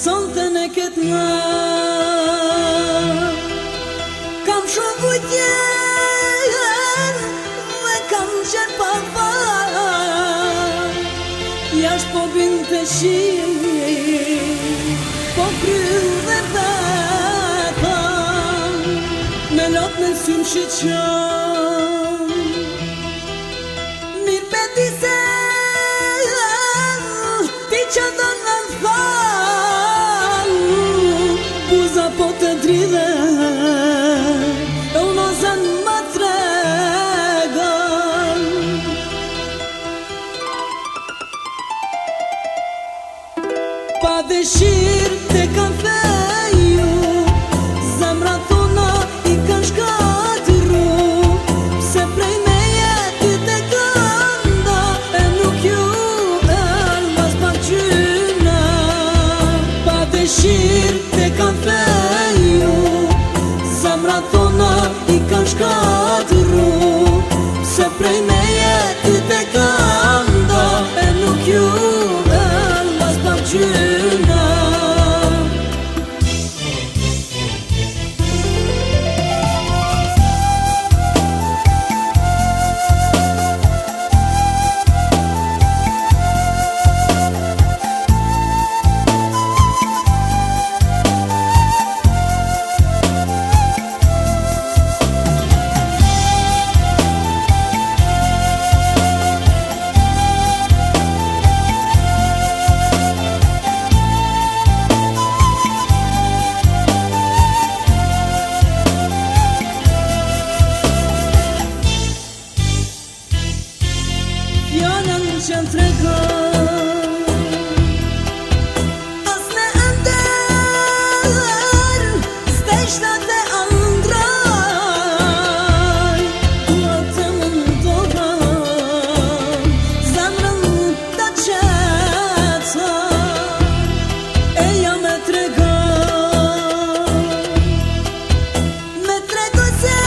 sonte në këtë më kam shumë vujtjen dhe kam qenë pa far jash po binë të shi po kryll dhe vetan me lot në symë shqyqan mirë beti se ti që do në buza po të dridhe e uno zën më tregon pa dëshirë te kanë feju zemra tona i kanë shkatëru se prej meje ty te kënda e nuk ju elë mas pa qyna pa dëshirë te kanë feju zemra tona i kanë shkatëru se prej meje ty te kënda e nuk ju elë mas pa qyna që më tregon as në ender steshtat e andraj dua të më ndoban zemrën të qeta e ja me tregon se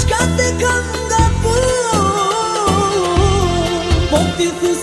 shka te kam nga ti thu